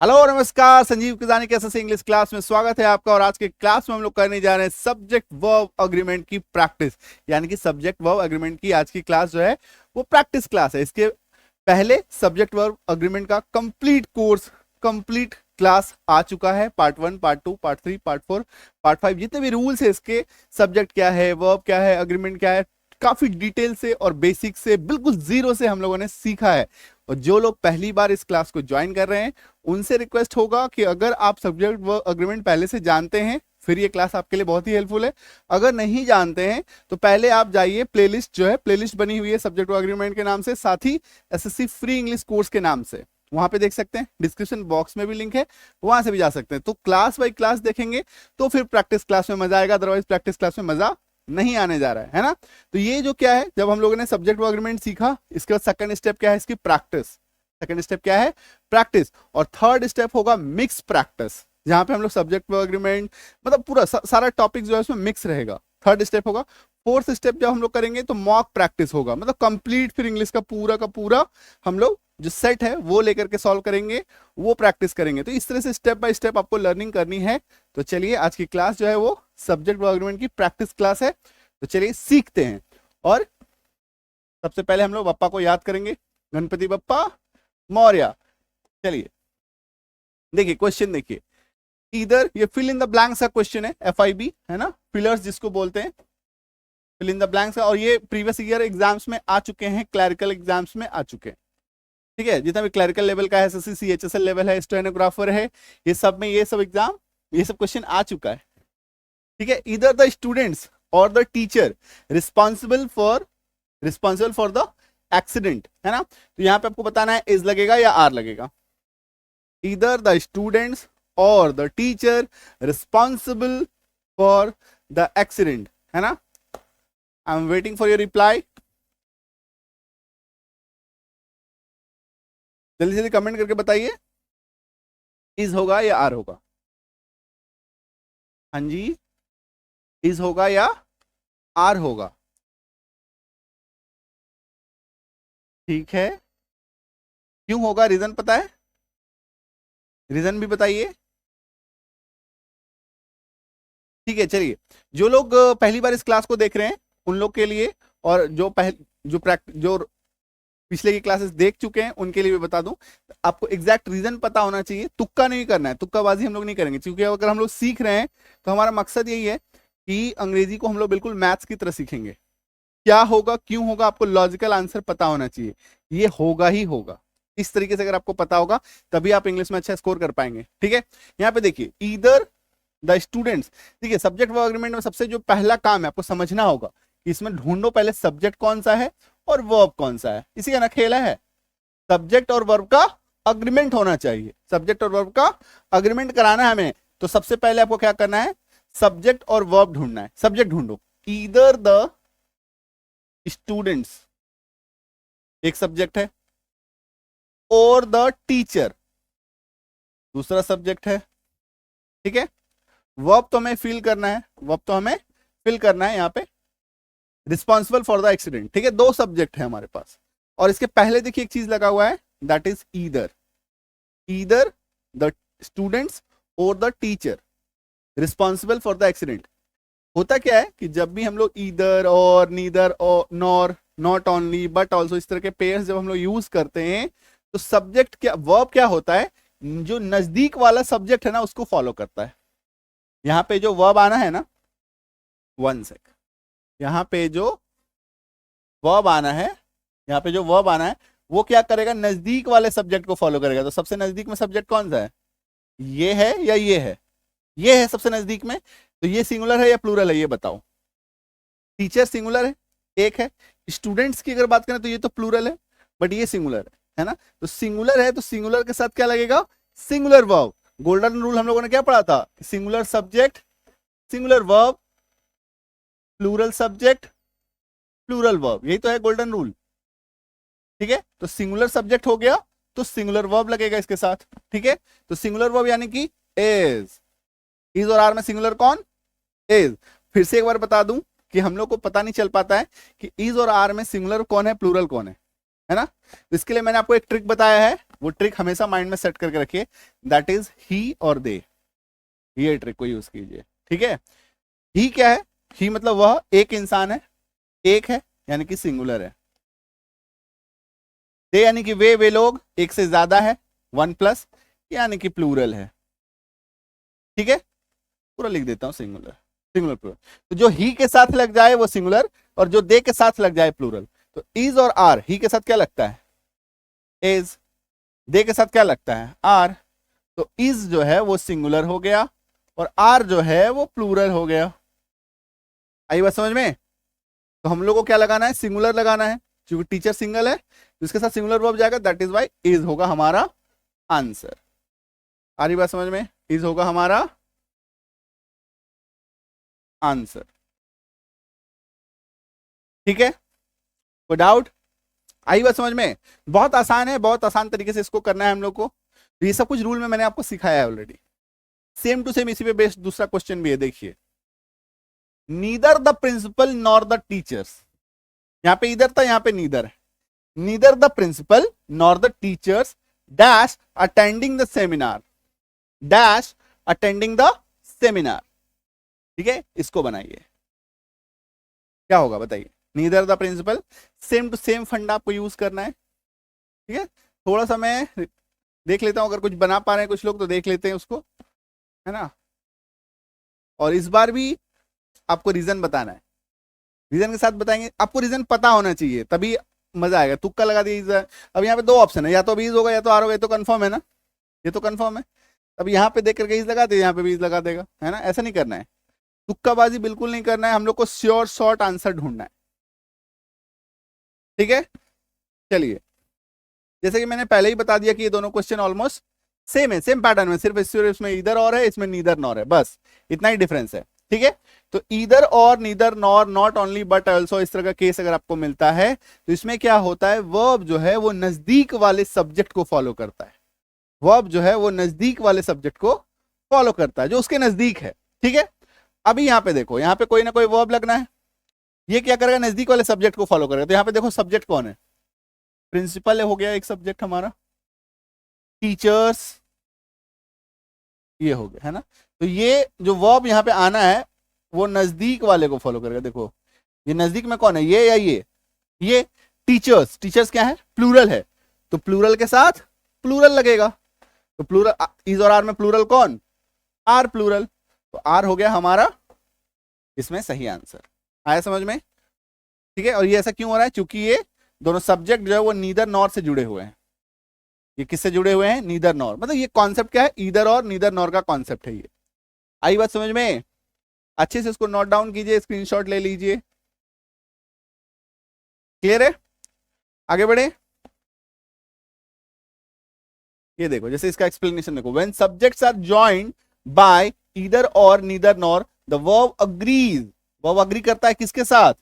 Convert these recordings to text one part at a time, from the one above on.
Hello नमस्कार, संजीव किजानी के SSC English class में स्वागत है आपका। और आज के क्लास में हम लोग करने जा रहे हैं सब्जेक्ट वर्ब अग्रीमेंट की प्रैक्टिस, यानी कि सब्जेक्ट वर्ब अग्रीमेंट की आज की क्लास जो है वो प्रैक्टिस क्लास है। इसके पहले सब्जेक्ट वर्ब अग्रीमेंट का कंप्लीट कोर्स, कंप्लीट क्लास आ चुका है। Part 1, part 2, part 3, part 4, part 5, जितने भी रूल्स है इसके, सब्जेक्ट क्या है, वर्ब क्या है, अग्रीमेंट क्या है, काफी डिटेल से और बेसिक से, बिल्कुल जीरो से हम लोगों ने सीखा है। और जो लोग पहली बार इस क्लास को ज्वाइन कर रहे हैं उनसे रिक्वेस्ट होगा कि अगर आप सब्जेक्ट वर्ब अग्रीमेंट पहले से जानते हैं फिर ये क्लास आपके लिए बहुत ही हेल्पफुल है। अगर नहीं जानते हैं तो पहले आप जाइए, प्लेलिस्ट जो है, प्लेलिस्ट बनी हुई है सब्जेक्ट वर्ब अग्रीमेंट के नाम से, साथ ही एसएससी फ्री इंग्लिश कोर्स के नाम से, वहां पे देख सकते हैं। डिस्क्रिप्शन बॉक्स में भी लिंक है, वहां से भी जा सकते हैं। तो क्लास बाय क्लास देखेंगे तो फिर प्रैक्टिस क्लास में मजा आएगा, अदरवाइज प्रैक्टिस क्लास में मजा नहीं आने जा रहा है ना। तो ये जो क्या है, जब हम लोगों ने सब्जेक्ट वर्ब अग्रीमेंट सीखा, इसके बाद सेकंड स्टेप क्या है, इसकी प्रैक्टिस। सेकंड स्टेप क्या है, प्रैक्टिस। और थर्ड स्टेप होगा मिक्स प्रैक्टिस, जहां पे हम लोग सब्जेक्ट वर्ब अग्रीमेंट मतलब पूरा सारा टॉपिक जो है उसमें मिक्स रहेगा। थर्ड स्टेप होगा। फोर्थ स्टेप जब हम लोग करेंगे तो मॉक प्रैक्टिस होगा, मतलब कंप्लीट फिर इंग्लिश का पूरा हम लोग जो सेट है वो लेकर के सॉल्व करेंगे, वो प्रैक्टिस करेंगे। तो इस तरह से स्टेप बाय स्टेप आपको लर्निंग करनी है। तो चलिए, आज की क्लास जो है वो सब्जेक्ट वर्ब अग्रीमेंट की प्रैक्टिस क्लास है। तो चलिए सीखते हैं। और सबसे पहले हम लोग बप्पा को याद करेंगे, गणपति बप्पा मौर्य। चलिए देखिए, क्वेश्चन देखिए। इधर ये फिल इन द ब्लैंक्स का क्वेश्चन है, FIB है ना, फिलर्स जिसको बोलते हैं, फिल इन द ब्लैंक्स। और ये प्रीवियस ईयर एग्जाम्स में आ चुके हैं, क्लैरिकल एग्जाम्स में आ चुके हैं। ठीक है, जितना भी क्लैरिकल लेवल का है, SSC CHSL लेवल है, स्टेनोग्राफर है, ये सब में ये सब एग्जाम, ये सब क्वेश्चन आ चुका है। ठीक है, इधर द स्टूडेंट्स और the teacher responsible for the accident, है ना। तो यहां पे आपको बताना है इज लगेगा या आर लगेगा। इधर द स्टूडेंट्स और the teacher responsible for the accident, है ना। I am waiting for your reply. जल्दी जल्दी कमेंट करके बताइए, इज होगा या आर होगा। हाँ जी, इज होगा या आर होगा। ठीक है, क्यों होगा, रीजन पता है, रीजन भी बताइए। ठीक है, चलिए, जो लोग पहली बार इस क्लास को देख रहे हैं उन लोग के लिए, और जो पिछले की क्लासेस देख चुके हैं उनके लिए भी बता दूं, आपको एग्जैक्ट रीजन पता होना चाहिए। तुक्का नहीं करना है, तुक्काबाजी हम लोग नहीं करेंगे, क्योंकि अगर हम लोग सीख रहे हैं तो हमारा मकसद यही है कि अंग्रेजी को हम लोग बिल्कुल मैथ्स की तरह सीखेंगे। क्या होगा, क्यों होगा, आपको लॉजिकल आंसर पता होना चाहिए। ये होगा ही होगा, इस तरीके से अगर आपको पता होगा तभी आप इंग्लिश में अच्छा स्कोर कर पाएंगे। ठीक है, यहाँ पे देखिए, ईदर द स्टूडेंट्स। देखिए, सब्जेक्ट वर्ब अग्रीमेंट में सबसे जो पहला काम है आपको समझना होगा कि इसमें ढूंढो पहले सब्जेक्ट कौन सा है और वर्ब कौन सा है। इसी का ना खेला है, सब्जेक्ट और वर्ब का अग्रीमेंट होना चाहिए। सब्जेक्ट और वर्ब का अग्रीमेंट कराना है हमें, तो सबसे पहले आपको क्या करना है, सब्जेक्ट और वर्ब ढूंढना है। सब्जेक्ट ढूंढो, ईदर द स्टूडेंट्स एक सब्जेक्ट है, और द टीचर दूसरा सब्जेक्ट है। ठीक है, वर्ब तो हमें फिल करना है, वर्ब तो हमें फिल करना है यहाँ पे, रिस्पॉन्सिबल फॉर द एक्सीडेंट। ठीक है, दो सब्जेक्ट है हमारे पास, और इसके पहले देखिए एक चीज लगा हुआ है, that is either. Either the students और the teacher responsible for the accident. होता क्या है कि जब भी हम लोग ईदर और नीदर और nor, not only, but also, इस तरह के पेयर्स जब हम लोग यूज करते हैं तो सब्जेक्ट क्या, वर्ब क्या होता है, जो नजदीक वाला सब्जेक्ट है ना उसको फॉलो करता है। यहाँ पे जो वर्ब आना है ना, वन सेक, यहाँ पे जो वर्ब आना है, यहाँ पे जो वर्ब आना है वो क्या करेगा, नजदीक वाले सब्जेक्ट को फॉलो करेगा। तो सबसे नजदीक में सब्जेक्ट कौन सा है, ये है या ये है, ये है सबसे नजदीक में। तो ये सिंगुलर है या प्लूरल है, ये बताओ। टीचर सिंगुलर है, एक है। स्टूडेंट्स की अगर बात करें तो ये तो प्लूरल है, बट ये सिंगुलर है ना। तो सिंगुलर है तो सिंगुलर के साथ क्या लगेगा, सिंगुलर वर्ब। गोल्डन रूल हम लोगों ने क्या पढ़ा था, singular subject singular verb, plural subject plural verb, यही तो है गोल्डन रूल। ठीक है, तो सिंगुलर सब्जेक्ट हो गया तो सिंगुलर वर्ब लगेगा इसके साथ। ठीक है, तो सिंगुलर वर्ब यानी कि इज और आर में सिंगुलर कौन, इज। फिर से एक बार बता दूं कि हम लोग को पता नहीं चल पाता है कि इज और आर में सिंगुलर कौन है, प्लूरल कौन है ना। तो इसके लिए मैंने आपको एक ट्रिक बताया है, वो ट्रिक हमेशा माइंड में सेट करके रखिए, दैट इज ही और दे, ये ट्रिक को यूज कीजिए, ठीक है। ही क्या है? ही मतलब वह एक इंसान है, एक है यानी कि सिंगुलर है। दे यानी कि वे लोग, एक से ज्यादा है, वन प्लस यानी कि प्लूरल है, ठीक है। पूरा लिख देता हूं, सिंगुलर, सिंगुलर प्लूरल। तो जो ही के साथ लग जाए वो सिंगुलर, और जो दे के साथ लग जाए प्लूरल। तो इज और आर, ही के साथ क्या लगता है? इज। दे के साथ क्या लगता है? आर। तो इज जो है वो सिंगुलर हो गया और आर जो है वो प्लूरल हो गया। आई बात समझ में? तो हम लोग को क्या लगाना है? सिंगुलर लगाना है, क्योंकि टीचर सिंगल है तो इसके साथ सिंगुलर वर्ब जाएगा, दैट इज वाई इज होगा हमारा आंसर। आ रही बात समझ में? इज होगा हमारा आंसर, ठीक है। कोई डाउट? आई बात समझ में? बहुत आसान है, बहुत आसान तरीके से इसको करना है हम लोग को। तो ये सब कुछ रूल में मैंने आपको सिखाया है ऑलरेडी। सेम टू सेम इसी पे बेस्ड दूसरा क्वेश्चन भी है, देखिए। Neither the principal nor the teachers, यहां पे इधर था, यहां पे नीदर है। Neither the principal nor the teachers dash attending the seminar, dash attending the seminar, ठीक है। इसको बनाइए, क्या होगा बताइए? Neither the principal, same to same फंडा आपको यूज करना है, ठीक है। थोड़ा सा मैं देख लेता हूं, अगर कुछ बना पा रहे हैं कुछ लोग तो देख लेते हैं उसको, है ना। और इस बार भी आपको रीजन बताना है, रीजन के साथ बताएंगे। आपको रीजन पता होना चाहिए तभी मजा आएगा। तुक्का लगा दिया। अब यहाँ पे दो ऑप्शन है, या तो बीज होगा या तो आर होगा, ये तो कंफर्म है ना, ये तो कंफर्म है। अब यहाँ पे देख करके इज लगा दे, यहाँ पे बीज लगा देगा, है ना। ऐसा नहीं करना है, तुक्काबाजी बिल्कुल नहीं करना है, हम लोग को श्योर शॉर्ट आंसर ढूंढना है, ठीक है। चलिए, जैसे कि मैंने पहले ही बता दिया कि ये दोनों क्वेश्चन ऑलमोस्ट सेम है, सेम पैटर्न में, सिर्फ इसमें इधर और है, इसमें नीदर नॉर है, बस इतना ही डिफरेंस है, ठीक है। तो ईदर और, neither nor, not only but also, इस तरह का केस अगर आपको मिलता है तो इसमें क्या होता है? वर्ब जो है वो नजदीक वाले सब्जेक्ट को फॉलो करता है, वर्ब जो है वो नजदीक वाले सब्जेक्ट को फॉलो करता है, जो उसके नजदीक है, ठीक है। अभी यहाँ पे देखो, यहाँ पे कोई ना कोई वर्ब लगना है, ये क्या करेगा? नजदीक वाले सब्जेक्ट को फॉलो करेगा। तो यहाँ पे देखो सब्जेक्ट कौन है? प्रिंसिपल हो गया एक सब्जेक्ट हमारा, टीचर्स ये हो गया, है ना। तो ये जो वर्ब यहाँ पे आना है वो नजदीक वाले को फॉलो करेगा। देखो ये नजदीक में कौन है? ये या ये टीचर्स। टीचर्स क्या है? प्लूरल है, तो प्लूरल के साथ प्लूरल लगेगा। तो प्लूरल, इज और आर में प्लूरल कौन? आर प्लूरल, तो आर हो गया हमारा इसमें सही आंसर। आया समझ में? ठीक है। और ये ऐसा क्यों हो रहा है? क्योंकि ये दोनों सब्जेक्ट जो है वो नीदर नॉर से जुड़े हुए हैं। ये किससे जुड़े हुए हैं? Neither nor. मतलब ये कॉन्सेप्ट क्या है? ईदर और नीदर नॉर का कॉन्सेप्ट है ये। आई बात समझ में? अच्छे से इसको नोट डाउन कीजिए, स्क्रीनशॉट ले लीजिए। क्लियर है? आगे बढ़े। ये देखो, जैसे इसका एक्सप्लेनेशन देखो, when subjects are joined by either और neither nor the verb agrees, verb agree करता है किसके साथ?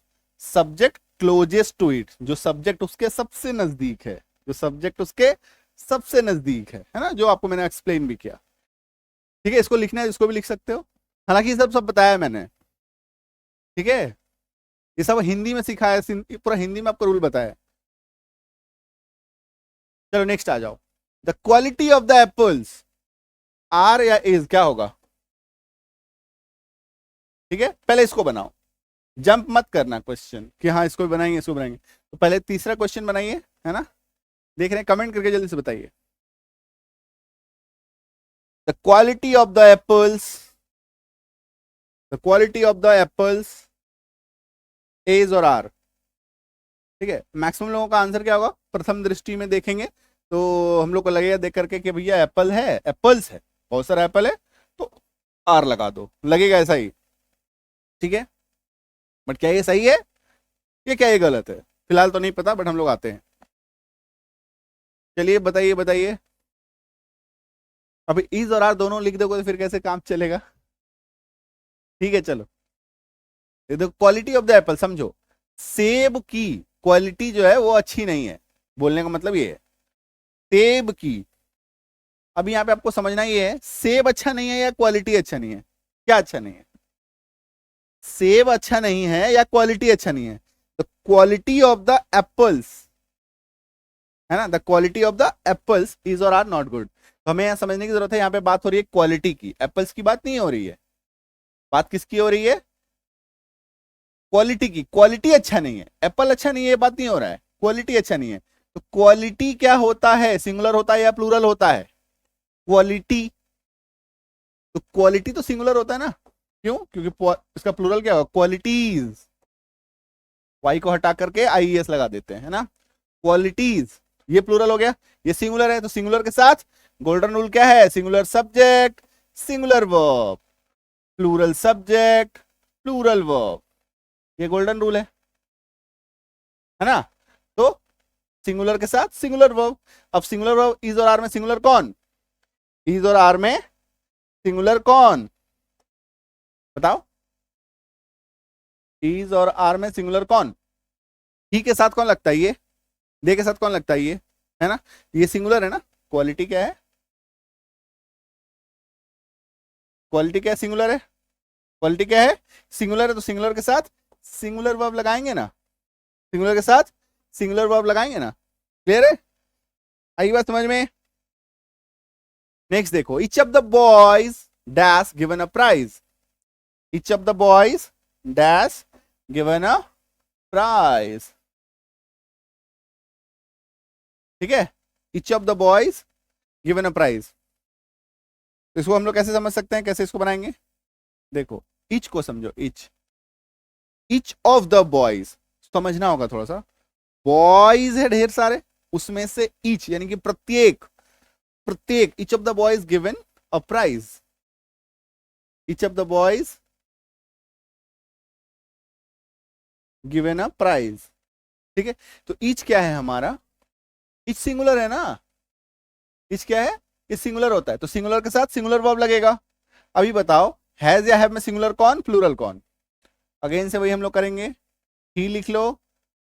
सब्जेक्ट क्लोजेस्ट टू इट, जो सब्जेक्ट उसके सबसे नजदीक है, जो सब्जेक्ट उसके सबसे नजदीक है ना, जो आपको मैंने एक्सप्लेन भी किया, ठीक है। इसको लिखना है, इसको भी लिख सकते हो, हालांकि ये सब सब बताया मैंने, ठीक है। ये सब हिंदी में सिखाया, पूरा हिंदी में आपको रूल बताया। चलो नेक्स्ट आ जाओ। The quality of the apples, are या इज, क्या होगा? ठीक है, पहले इसको बनाओ, जंप मत करना क्वेश्चन कि हाँ इसको बनाएंगे इसको बनाएंगे। तो पहले तीसरा क्वेश्चन बनाइए, है ना। देख रहे हैं? कमेंट करके जल्दी से बताइए। The quality of the apples, the quality of the apples is और आर, ठीक है। मैक्सिमम लोगों का आंसर क्या होगा? प्रथम दृष्टि में देखेंगे तो हम लोग को लगेगा देख करके कि भैया एप्पल है, एप्पल्स है, बहुत सारा एप्पल है, तो आर लगा दो, लगेगा ऐसा ही, ठीक है। बट क्या ये सही है? ये क्या ये गलत है? फिलहाल तो नहीं पता, बट हम लोग आते हैं। चलिए बताइए बताइए। अभी इज और आर दोनों लिख दोगे तो फिर कैसे काम चलेगा? ठीक है चलो, ये देखो क्वालिटी ऑफ द एप्पल, समझो सेब की क्वालिटी जो है वो अच्छी नहीं है, बोलने का मतलब ये है सेब की। अब यहाँ पे आपको समझना ही है सेब अच्छा नहीं है या क्वालिटी अच्छा नहीं है। क्या अच्छा नहीं है? सेब अच्छा नहीं है या क्वालिटी अच्छा नहीं है? The quality of the apples है ना, the quality of the apples is और आर नॉट गुड। तो हमें यहाँ समझने की जरूरत है, यहाँ पे बात हो रही है क्वालिटी की, एप्पल्स की बात नहीं हो रही है। बात किसकी हो रही है? क्वालिटी की। क्वालिटी अच्छा नहीं है, एप्पल अच्छा नहीं है, ये बात नहीं हो रहा है, क्वालिटी अच्छा नहीं है। तो क्वालिटी क्या होता है, सिंगुलर होता है या प्लूरल होता है? क्वालिटी। तो क्वालिटी तो सिंगुलर होता है ना, क्यों? क्योंकि इसका प्लूरल क्या होगा? क्वालिटीज। वाई को हटा करके आईएस लगा देते हैं, है ना, क्वालिटीज। ये प्लूरल हो गया, ये सिंगुलर है, तो सिंगुलर के साथ गोल्डन रूल क्या है? Singular subject singular verb, plural subject plural verb, ये गोल्डन रूल है ना। तो सिंगुलर के साथ सिंगुलर वर्ब। अब सिंगुलर वर्ब इज और आर में सिंगुलर कौन? इज और आर में सिंगुलर कौन? बताओ, इज और आर में सिंगुलर कौन? ही के साथ कौन लगता है? ये दे के साथ कौन लगता है? ये, है ना, ये सिंगुलर है ना। क्वालिटी क्या है? क्वालिटी क्या है? सिंगुलर है। क्वालिटी क्या है? सिंगुलर है, तो सिंगुलर के साथ सिंगुलर वर्ब लगाएंगे ना, सिंगुलर के साथ सिंगुलर वर्ब लगाएंगे ना। क्लियर है? आई बात समझ में? नेक्स्ट देखो, each of the boys dash given a prize. Each of the boys dash given a prize. ठीक है, each of the boys given a prize. इसको हम लोग कैसे समझ सकते हैं, कैसे इसको बनाएंगे? देखो, ईच को समझो, each, each of the boys समझना होगा थोड़ा सा। बॉयज है ढेर सारे, उसमें से ईच यानी कि प्रत्येक, प्रत्येक, each of the boys given a prize. Each of the boys given a prize. ठीक है, तो ईच क्या है हमारा? ईच सिंगुलर है ना। ईच क्या है? ये सिंगुलर होता है, तो सिंगुलर के साथ सिंगुलर वर्ब लगेगा। अभी बताओ, हैज या हैव में सिंगुलर कौन, प्लूरल कौन? अगेन से वही हम लोग करेंगे, ही लिख लो,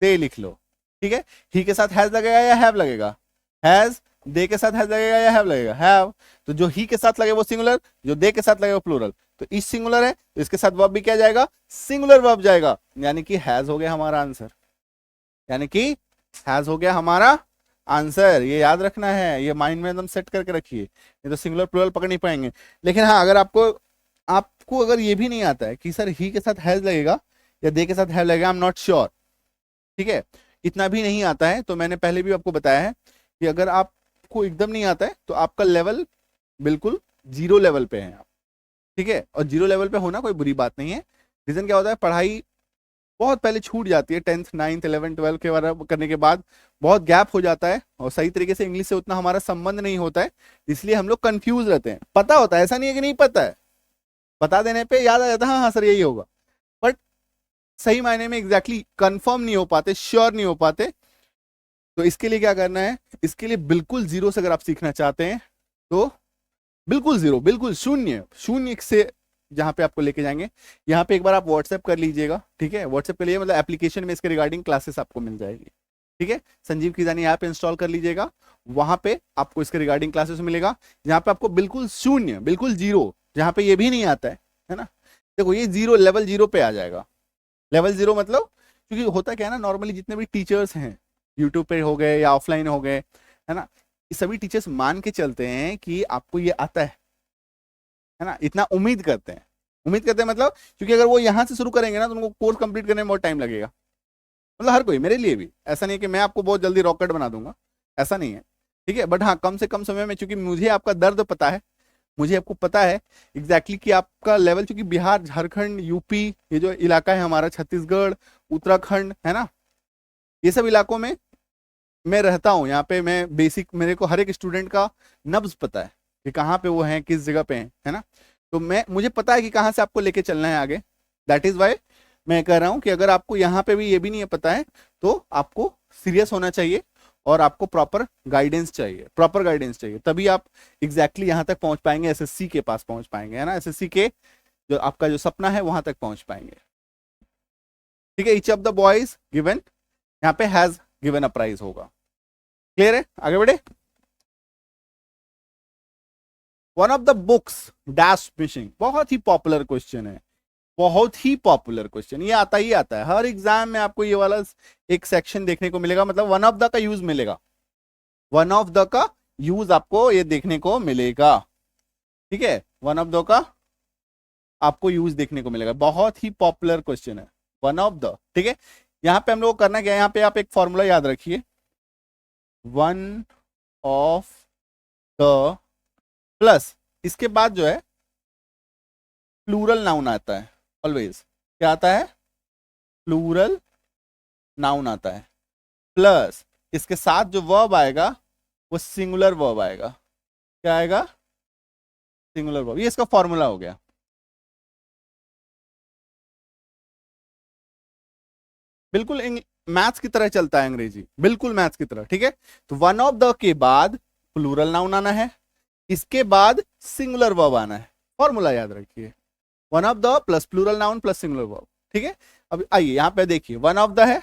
दे लिख लो। ठीक है, ही के साथ हैज लगेगा या हैव लगेगा? हैज। दे के साथ हैज लगेगा या हैव लगेगा? हैव। तो जो ही के साथ लगे वो सिंगुलर, जो दे के साथ लगे वो प्लूरल। तो इस सिंगुलर है, तो इसके साथ वर्ब भी क्या जाएगा? सिंगुलर वर्ब जाएगा, यानी कि हैज हो गया हमारा आंसर। यानी कि हैज हो गया हमारा आंसर। ये याद रखना है, ये माइंड में एकदम सेट करके रखिए, ये तो सिंगुलर प्लूरल पकड़ नहीं पाएंगे। लेकिन हाँ, अगर आपको आपको अगर ये भी नहीं आता है कि सर ही के साथ हैज लगेगा या दे के साथ हैव लगेगा, आई एम नॉट श्योर, ठीक है, इतना भी नहीं आता है, तो मैंने पहले भी आपको बताया है कि अगर आपको एकदम नहीं आता है तो आपका लेवल बिल्कुल जीरो लेवल पे है आप। ठीक है, और जीरो लेवल पे होना कोई बुरी बात नहीं है। रीजन क्या होता है, पढ़ाई बहुत पहले छूट जाती है, 10th 9th 11th 12th के बारे करने के बाद बहुत गैप हो जाता है, और सही तरीके से इंग्लिश से उतना हमारा संबंध नहीं होता है, इसलिए हम लोग कंफ्यूज रहते हैं। पता होता है, ऐसा नहीं है कि नहीं पता है, बता देने पे याद आ जाता है, हाँ हाँ सर यही होगा, बट सही मायने में एग्जैक्टली कंफर्म नहीं हो पाते, श्योर नहीं हो पाते। तो इसके लिए क्या करना है, इसके लिए बिल्कुल जीरो से अगर आप सीखना चाहते हैं तो बिल्कुल जीरो, बिल्कुल शून्य, शून्य से जहां पे आपको लेके जाएंगे, यहाँ पे एक बार आप व्हाट्सएप कर लीजिएगा। ठीक है, व्हाट्सएप के लिए मतलब एप्लीकेशन में इसके रिगार्डिंग क्लासेस आपको मिल जाएगी। ठीक है, संजीव किजानी ऐप इंस्टॉल कर लीजिएगा, वहां पे आपको इसके रिगार्डिंग क्लासेस मिलेगा, जहां पे आपको बिल्कुल शून्य, बिल्कुल जीरो, जहां पे ये भी नहीं आता है ना। देखो ये जीरो, लेवल जीरो पे आ जाएगा। लेवल जीरो मतलब, क्योंकि होता क्या है ना, नॉर्मली जितने भी टीचर्स हैं यूट्यूब पे हो गए या ऑफलाइन हो गए, है ना, ये सभी टीचर्स मान के चलते हैं कि आपको ये आता है ना, इतना उम्मीद करते हैं, उम्मीद करते हैं मतलब, क्योंकि अगर वो यहाँ से शुरू करेंगे ना तो उनको कोर्स कंप्लीट करने में बहुत टाइम लगेगा। मतलब हर कोई, मेरे लिए भी ऐसा नहीं है कि मैं आपको बहुत जल्दी रॉकेट बना दूंगा, ऐसा नहीं है। ठीक है, बट हाँ कम से कम समय में, क्योंकि मुझे आपका दर्द पता है, मुझे आपको पता है एग्जैक्टली कि आपका लेवल, क्योंकि बिहार, झारखंड, यूपी, ये जो इलाका है हमारा, छत्तीसगढ़, उत्तराखंड, है ना, ये सब इलाकों में मैं रहता हूँ। यहाँ पे मैं बेसिक, मेरे को हर एक स्टूडेंट का नब्ज पता है कि कहाँ पे वो है, किस जगह पे है ना। तो मुझे पता है कि कहाँ से आपको लेके चलना है आगे। दैट इज वाई मैं कह रहा हूँ कि अगर आपको यहाँ पे भी ये भी नहीं पता है तो आपको सीरियस होना चाहिए, और आपको प्रॉपर गाइडेंस चाहिए, प्रॉपर गाइडेंस चाहिए, तभी आप एग्जैक्टली यहाँ तक पहुंच पाएंगे, एसएससी के पास पहुंच पाएंगे, है ना, एसएससी के जो आपका जो सपना है वहां तक पहुंच पाएंगे। ठीक है, each of the boys given, यहाँ पे हैज गिवन अ प्राइज होगा। क्लियर है, आगे बढ़े। One of the books dash fishing, बहुत ही पॉपुलर क्वेश्चन है, बहुत ही पॉपुलर क्वेश्चन, ये आता ही आता है हर एग्जाम में, आपको ये वाला एक सेक्शन देखने को मिलेगा, मतलब वन ऑफ द का यूज मिलेगा। वन ऑफ द का यूज आपको ये देखने को मिलेगा, ठीक है, वन ऑफ द का आपको यूज देखने को मिलेगा। बहुत ही पॉपुलर क्वेश्चन है, वन ऑफ द, ठीक है। यहां पे हम लोग को करना क्या है, यहाँ पे आप एक फॉर्मूला याद रखिए, वन ऑफ द प्लस इसके बाद जो है प्लूरल नाउन आता है ऑलवेज। क्या आता है? प्लूरल नाउन आता है, प्लस इसके साथ जो वर्ब आएगा वो सिंगुलर वर्ब आएगा। क्या आएगा? Singular verb. ये इसका फॉर्मूला हो गया। बिल्कुल मैथ्स की तरह चलता है अंग्रेजी, बिल्कुल मैथ्स की तरह, ठीक है। तो वन ऑफ द के बाद प्लूरल नाउन आना है, इसके बाद सिंगुलर वर्ब आना है। फॉर्मूला याद रखिए, one of the plus plural noun plus singular verb, ठीक है। अब आइए यहां पे देखिए, वन ऑफ द है,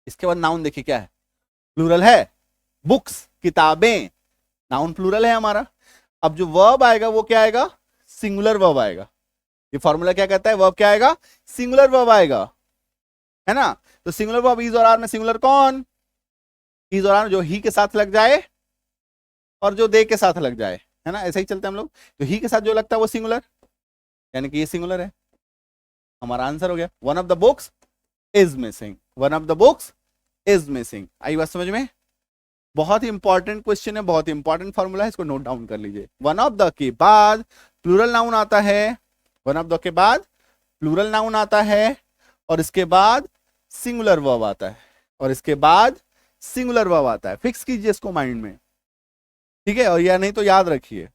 इसके बाद नाउन देखिए क्या है, प्लूरल है, बुक्स किताबें, नाउन प्लूरल है हमारा। अब जो वर्ब आएगा वो क्या आएगा? सिंगुलर वर्ब आएगा। ये फॉर्मूला क्या कहता है? वर्ब क्या आएगा? सिंगुलर वर्ब आएगा, है ना। तो सिंगुलर वर्ब इज और आर में सिंगुलर कौन? इज और आर जो ही के साथ लग जाए और जो दे के साथ लग जाए, है ना, ऐसे ही चलते हैं हम लोग। तो ही के साथ जो लगता है वो सिंगुलर, यानी कि ये सिंगुलर है। हमारा आंसर हो गया, one of the books is missing, one of the books is missing. आई बात समझ में? बहुत ही इंपॉर्टेंट क्वेश्चन है, बहुत ही इंपॉर्टेंट फॉर्मूला है, इसको नोट डाउन कर लीजिए। वन ऑफ द के बाद प्लूरल नाउन आता है, वन ऑफ द के बाद प्लूरल नाउन आता है, और इसके बाद सिंगुलर वर्ब आता है, और इसके बाद सिंगुलर वर्ब आता है। फिक्स कीजिए इसको माइंड में, ठीक है। और या नहीं तो याद रखिए,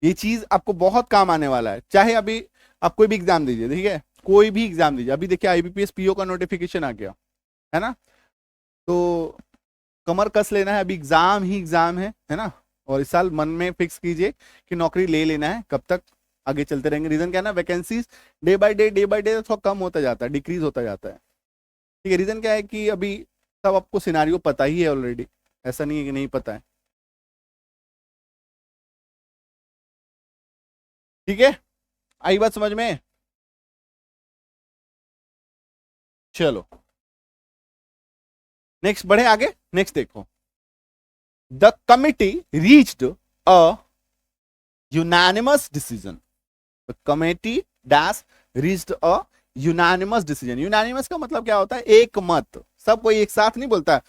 ये चीज आपको बहुत काम आने वाला है। चाहे अभी आप कोई भी एग्जाम दीजिए, ठीक है, कोई भी एग्जाम दीजिए। अभी देखिए आईबीपीएस पीओ का नोटिफिकेशन आ गया, है ना। तो कमर कस लेना है, अभी एग्जाम ही एग्जाम है ना। और इस साल मन में फिक्स कीजिए कि नौकरी ले लेना है। कब तक आगे चलते रहेंगे? रीजन क्या है ना, वैकेंसीज डे बाय डे थोड़ा कम होता जाता है, डिक्रीज होता जाता है, ठीक है। रीजन क्या है कि अभी सब आपको सिनारियो पता ही है ऑलरेडी, ऐसा नहीं है कि नहीं पता है, ठीक है। आई बात समझ में? चलो नेक्स्ट बढ़े आगे। नेक्स्ट देखो, the committee reached a unanimous decision. The committee dash reached a unanimous decision. Unanimous का मतलब क्या होता है? एक मत, सब कोई एक साथ नहीं बोलता है,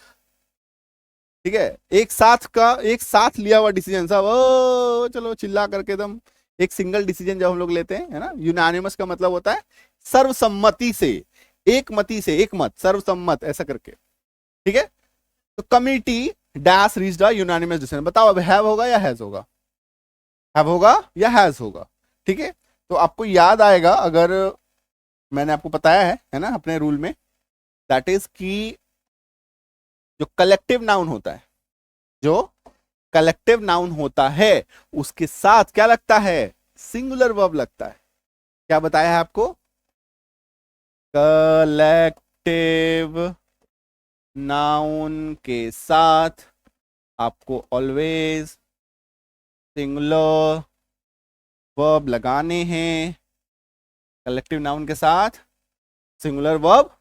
ठीक है। एक साथ का, एक साथ लिया हुआ डिसीजन, सब ओ चलो चिल्ला करके एकदम एक सिंगल डिसीजन जब हम लोग लेते हैं, है ना। यूनानिमस का मतलब होता है सर्वसम्मति से, एक मति से, एक मत, सर्वसम्मत ऐसा करके, ठीक है। तो committee dash reached a unanimous decision. बताओ अब हैव होगा या हैज होगा? हैव होगा या हैज होगा, ठीक है। तो आपको याद आएगा, अगर मैंने आपको बताया है ना अपने रूल में, दैट इज कि जो कलेक्टिव नाउन होता है, जो कलेक्टिव नाउन होता है उसके साथ क्या लगता है? सिंगुलर वर्ब लगता है। क्या बताया है आपको? कलेक्टिव नाउन के साथ आपको ऑलवेज सिंगुलर वर्ब लगाने हैं। कलेक्टिव नाउन के साथ सिंगुलर वर्ब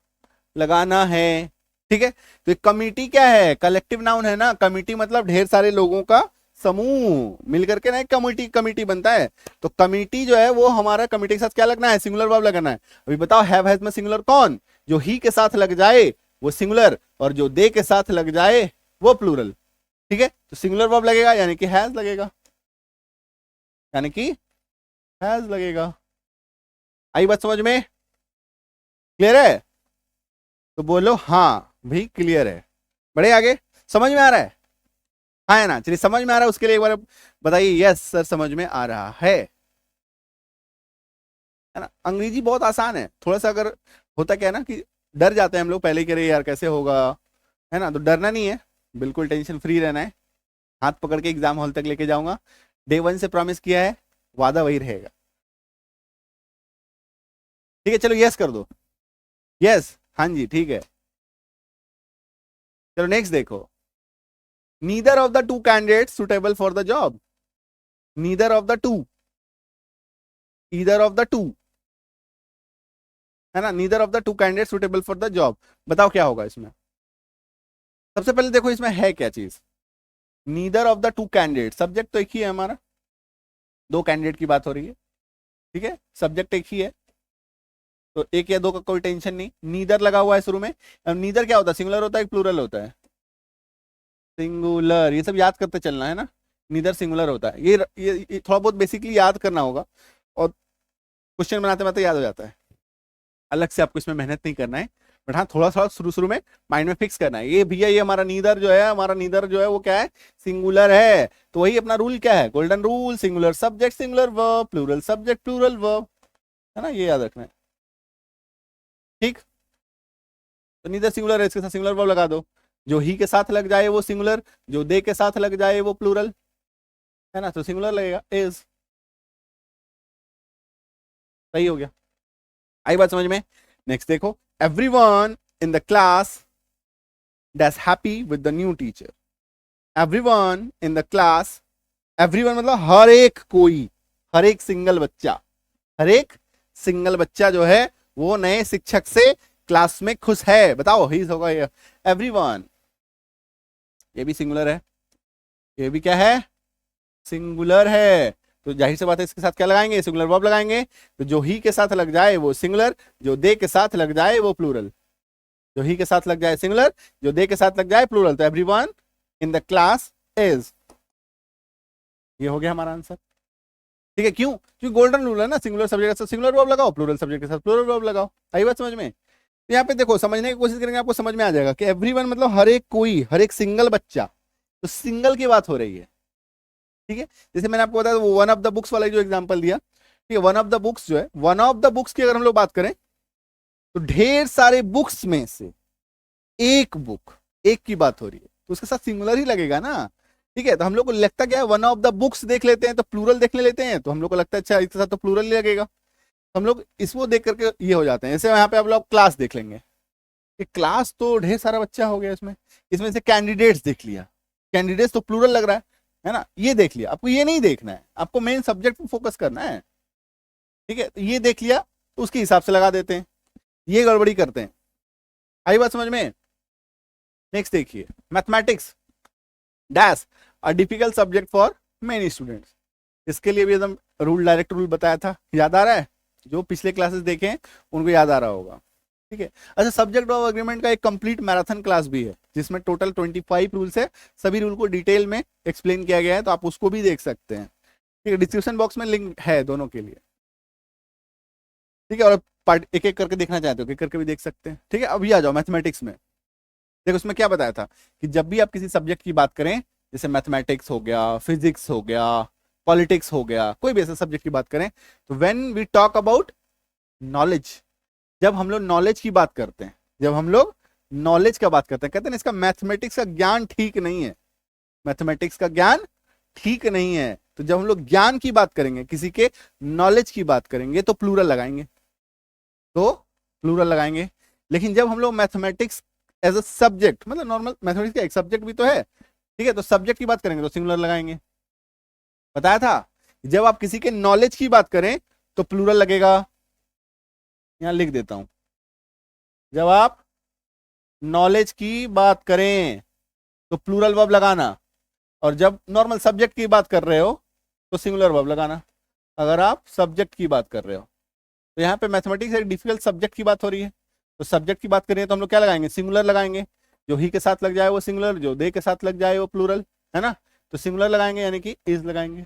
लगाना है, ठीक है। तो कमिटी क्या है? कलेक्टिव नाउन है ना। कमिटी मतलब ढेर सारे लोगों का समूह मिलकर के ना एक कमिटी, कमिटी बनता है। तो कमिटी जो है वो हमारा कमिटी के साथ क्या लगना है? सिंगुलर वर्ब लगाना है। अभी बताओ हैव हैज में सिंगुलर कौन? जो ही के साथ लग जाए वो सिंगुलर, और जो दे के साथ लग जाए वो प्लूरल, ठीक है। तो सिंगुलर वर्ब लगेगा यानी कि हैज लगेगा, यानी कि हैज लगेगा। आई बात समझ में? क्लियर है? तो बोलो हाँ भी क्लियर है। बढ़े आगे, समझ में आ रहा है? हाँ है ना। चलिए समझ में आ रहा है उसके लिए एक बार बताइए यस सर समझ में आ रहा है ना। अंग्रेजी बहुत आसान है, थोड़ा सा अगर होता क्या है ना कि डर जाते हैं हम लोग पहले, करे यार कैसे होगा, है ना। तो डरना नहीं है, बिल्कुल टेंशन फ्री रहना है। हाथ पकड़ के एग्जाम हॉल तक लेके जाऊंगा, डे वन से प्रॉमिस किया है, वादा वही रहेगा, ठीक है। चलो यस कर दो, यस, हाँ जी ठीक है। चलो नेक्स्ट देखो, neither of the two candidate suitable for the job. Neither of the two, either of the two, है ना। Neither of the two candidate suitable for the job. बताओ क्या होगा इसमें? सबसे पहले देखो इसमें है क्या चीज, neither of the two candidate, subject तो एक ही है हमारा, दो कैंडिडेट की बात हो रही है, ठीक है, सब्जेक्ट एक ही है, तो एक या दो का कोई टेंशन नहीं, नीदर लगा हुआ है शुरू में। अब नीदर क्या होता है, सिंगुलर होता है प्लूरल होता है, सिंगुलर, ये सब याद करते चलना है ना, नीदर सिंगुलर होता है, ये थोड़ा बहुत बेसिकली याद करना होगा, और क्वेश्चन बनाते बनाते याद हो जाता है, अलग से आपको इसमें मेहनत नहीं करना है, बट हाँ थोड़ा सा शुरू शुरू में माइंड में फिक्स करना है, ये भैया ये हमारा नीदर जो है, हमारा नीदर जो है वो क्या है, सिंगुलर है, तो वही अपना रूल क्या है, golden rule, singular subject singular verb, plural subject plural verb, है ना, ये याद रखना है, ठीक। तो नीदर सिंगुलर है, इसके साथ सिंगुलर वर्ब लगा दो, जो ही के साथ लग जाए वो सिंगुलर, जो दे के साथ लग जाए वो प्लूरल, है ना, तो सिंगुलर लगेगा इज, सही हो गया, आई बात समझ में। नेक्स्ट देखो, everyone in the class that's happy with the new teacher, everyone in the class, everyone मतलब हर एक कोई, हर एक सिंगल बच्चा, हर एक सिंगल बच्चा जो है वो नए शिक्षक से क्लास में खुश है, बताओ ही होगा ये, एवरीवन, ये भी सिंगुलर है, ये भी क्या है, सिंगुलर है, तो जाहिर सी बात है इसके साथ क्या लगाएंगे, सिंगुलर वर्ब लगाएंगे, तो जो ही के साथ लग जाए वो सिंगुलर, जो दे के साथ लग जाए वो प्लूरल, जो ही के साथ लग जाए सिंगुलर, जो दे के साथ लग जाए प्लूरल, तो everyone in the class is, ये हो गया हमारा आंसर, ठीक है, क्यों, क्योंकि गोल्डन रूल है ना, सिंगुलर सब्जेक्ट के साथ सिंगुलर वर्ब लगाओ, प्लूरल सब्जेक्ट के साथ प्लूरल वर्ब लगाओ, आई बात समझ में। तो यहाँ पे देखो समझने की कोशिश करेंगे, आपको समझ में आ जाएगा कि एवरीवन मतलब हर एक कोई, हर एक सिंगल बच्चा, तो सिंगल की बात हो रही है, ठीक है, जैसे मैंने आपको बताया वो वन ऑफ द बुक्स वाला जो एग्जांपल दिया, ठीक है, वन ऑफ द बुक्स जो है, वन ऑफ द बुक्स की अगर हम लोग बात करें तो ढेर सारे बुक्स में से एक बुक, एक की बात हो रही है, तो उसके साथ सिंगुलर ही लगेगा ना, ठीक है, तो हम लोग को लगता क्या है, वन ऑफ द बुक्स देख लेते हैं तो प्लूरल देखने लेते हैं, तो हम लोग को लगता है अच्छा इसके साथ तो प्लूरल ही लगेगा, हम लोग इसको देख करके ये हो जाते हैं, जैसे यहाँ पे आप लोग क्लास देख लेंगे, कि क्लास तो ढेर सारा बच्चा हो गया इसमें, इसमें से कैंडिडेट्स देख लिया, कैंडिडेट्स तो प्लूरल लग रहा है ना, ये देख लिया, आपको ये नहीं देखना है, आपको मेन सब्जेक्ट पे फोकस करना है, ठीक है, तो ये देख लिया तो उसके हिसाब से लगा देते हैं, ये गड़बड़ी करते हैं, आई बात समझ में। नेक्स्ट देखिए, mathematics dash a difficult subject for many students, इसके लिए भी एकदम रूल, डायरेक्ट रूल बताया था, याद आ रहा है, जो पिछले क्लासेस देखे हैं उनको याद आ रहा होगा, ठीक है। अच्छा, सब्जेक्ट ऑफ एग्रीमेंट का एक कंप्लीट मैराथन क्लास भी है, जिसमें टोटल 25 रूल्स है, सभी रूल को डिटेल में एक्सप्लेन किया गया है, तो आप उसको भी देख सकते हैं, ठीक है, डिस्क्रिप्शन बॉक्स में लिंक है दोनों के लिए, ठीक है, और पार्ट एक एक करके देखना चाहते हो एक करके भी देख सकते हैं, ठीक है। अभी आ जाओ मैथमेटिक्स में, देखो उसमें क्या बताया था कि जब भी आप किसी सब्जेक्ट की बात करें, जैसे मैथमेटिक्स हो गया, फिजिक्स हो गया, पॉलिटिक्स हो गया, कोई भी ऐसे सब्जेक्ट की बात करें, तो when we talk about knowledge, जब हम लोग नॉलेज की बात करते हैं, जब हम लोग नॉलेज का बात करते हैं, कहते हैं इसका मैथमेटिक्स का ज्ञान ठीक नहीं है, मैथमेटिक्स का ज्ञान ठीक नहीं है, तो जब हम लोग ज्ञान की बात करेंगे, किसी के नॉलेज की बात करेंगे, तो प्लूरल लगाएंगे, तो प्लूरल लगाएंगे, लेकिन जब हम लोग मैथमेटिक्स एज अ सब्जेक्ट, मतलब नॉर्मल मैथमेटिक्स का एक सब्जेक्ट भी तो है, ठीक है, तो सब्जेक्ट की बात करेंगे तो सिंगुलर लगाएंगे, बताया था, जब आप किसी के नॉलेज की बात करें तो प्लूरल लगेगा, यहां लिख देता हूं, जब आप नॉलेज की बात करें तो प्लूरल वर्ब लगाना, और जब नॉर्मल सब्जेक्ट की बात कर रहे हो तो सिंगुलर वर्ब लगाना, अगर आप सब्जेक्ट की बात कर रहे हो, तो यहाँ पे मैथमेटिक्स एक डिफिकल्ट सब्जेक्ट की बात हो रही है, तो सब्जेक्ट की बात करें तो हम लोग क्या लगाएंगे, सिंगुलर लगाएंगे, जो ही के साथ लग जाए वो सिंगुलर, जो दे के साथ लग जाए वो प्लूरल, है ना, तो सिंगुलर लगाएंगे यानी कि इज लगाएंगे,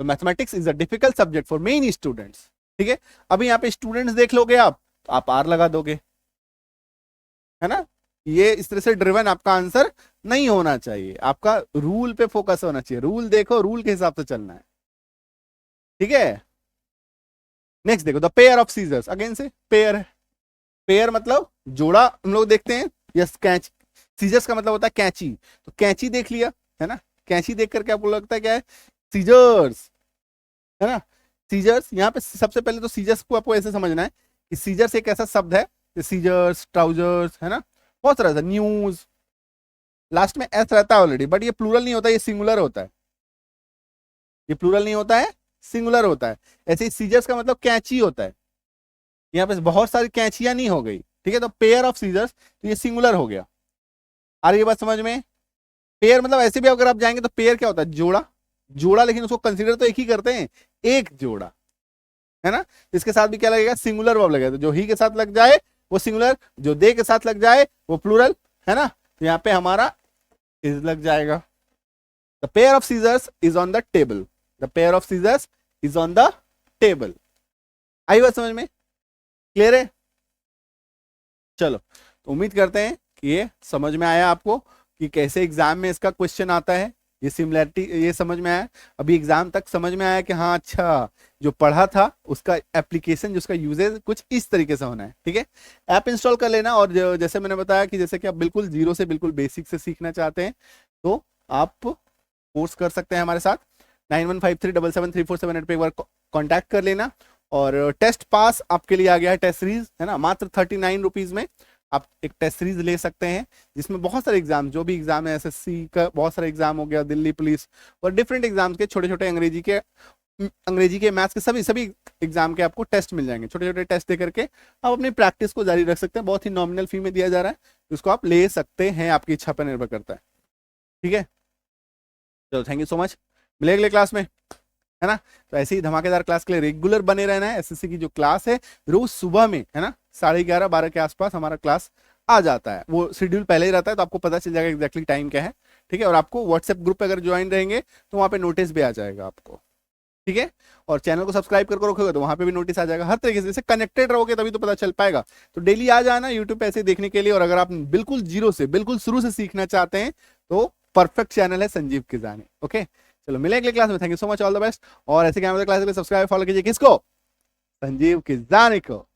तो mathematics is a difficult subject for many students, ठीक है। अभी यहाँ पे स्टूडेंट्स देख लोगे आप, तो आप आर लगा दोगे, है ना, ये इस तरह से ड्रिवन आपका आंसर नहीं होना चाहिए, आपका रूल पे फोकस होना चाहिए, रूल देखो, रूल के हिसाब से चलना है, ठीक है। नेक्स्ट देखो, the pair of scissors, again से पेयर है, पेयर मतलब जोड़ा हम लोग देखते हैं, यस कैच, सीजर्स का मतलब होता है कैंची, तो कैंची देख लिया, है ना, कैंची देख करके आपको लगता है क्या है, सीजर्स, है ना, सीजर्स, यहाँ पे सबसे पहले तो सीजर्स को आपको ऐसे समझना है कि सीजर्स एक ऐसा शब्द है, सीजर्स, ट्राउजर्स, है ना, बहुत तरह से, न्यूज, लास्ट में एस रहता है ऑलरेडी, बट ये प्लूरल नहीं होता, ये सिंगुलर होता है, ये प्लूरल नहीं होता है, सिंगुलर होता है, ऐसे ही सीजर्स का मतलब कैंची होता है, यहाँ पे बहुत सारी कैंचियां नहीं हो गई, ठीक है, तो पेयर ऑफ सीजर्स, तो ये सिंगुलर हो गया, आ रही है बात समझ में? पेयर मतलब ऐसे भी अगर आप जाएंगे तो पेयर क्या होता है? जोड़ा, जोड़ा, लेकिन उसको कंसीडर तो एक ही करते हैं, एक जोड़ा, है ना? इसके साथ भी क्या लगेगा? सिंगुलर वर्ब लगेगा। तो जो ही के साथ लग जाए वो सिंगुलर, जो दे के साथ लग जाए वो प्लूरल, है ना? तो यहाँ पे हमारा इज लग जाएगा। The pair of scissors is on the table, the pair of scissors is on the table. आई बात समझ में? क्लियर है? चलो, तो उम्मीद करते हैं कि ये समझ में आया आपको कि कैसे एग्जाम में इसका क्वेश्चन आता है। ये सिमिलैरिटी ये समझ में आया, अभी एग्जाम तक समझ में आया कि हाँ अच्छा, जो पढ़ा था उसका एप्लीकेशन, जिसका यूजेज कुछ इस तरीके से होना है। ठीक है, ऐप इंस्टॉल कर लेना। और जैसे मैंने बताया कि जैसे कि आप बिल्कुल जीरो से बिल्कुल बेसिक से सीखना चाहते हैं तो आप कोर्स कर सकते हैं हमारे साथ। 9153773478 पे एक बार कॉन्टैक्ट कर लेना। और टेस्ट पास आपके लिए आ गया है, टेस्ट सीरीज, है ना? मात्र 39 रुपीज में आप एक टेस्ट सीरीज ले सकते हैं, जिसमें बहुत सारे एग्जाम, जो भी एग्जाम है, एसएससी का बहुत सारे एग्जाम हो गया, दिल्ली पुलिस और डिफरेंट एग्जाम्स के, छोटे छोटे अंग्रेजी के मैथ्स के सभी सभी एग्जाम के आपको टेस्ट मिल जाएंगे। छोटे छोटे टेस्ट दे करके आप अपनी प्रैक्टिस को जारी रख सकते हैं। बहुत ही नॉमिनल फी में दिया जा रहा है, उसको आप ले सकते हैं, आपकी इच्छा पर निर्भर करता है। ठीक है, चलो थैंक यू सो मच, मिलेंगे अगले क्लास में, है ना? तो ऐसे ही धमाकेदार क्लास के लिए रेगुलर बने रहना है। एसएससी की जो क्लास है रोज सुबह में, है ना, 11:30-12 के आसपास हमारा क्लास आ जाता है। वो शेड्यूल पहले ही रहता है तो आपको पता चल जाएगा एग्जैक्टली टाइम क्या है। ठीक है, और आपको व्हाट्सएप ग्रुप पे अगर ज्वाइन रहेंगे तो वहाँ पे नोटिस भी आ जाएगा आपको। ठीक है, और चैनल को सब्सक्राइब करके रखोगे तो वहाँ पे भी नोटिस आ जाएगा। हर तरीके से कनेक्टेड रहोगे तभी तो पता चल पाएगा। तो डेली आ जाना यूट्यूब पे ऐसे देखने के लिए। और अगर आप बिल्कुल जीरो से, बिल्कुल शुरू से सीखना चाहते हैं तो परफेक्ट चैनल है संजीव किजानी। ओके, चलो मिलेंगे अगले क्लास में। Thank you so much, all the best. और ऐसे क्या क्लास के लिए सब्सक्राइब फॉलो कीजिए, किसको? संजीव किजानी को।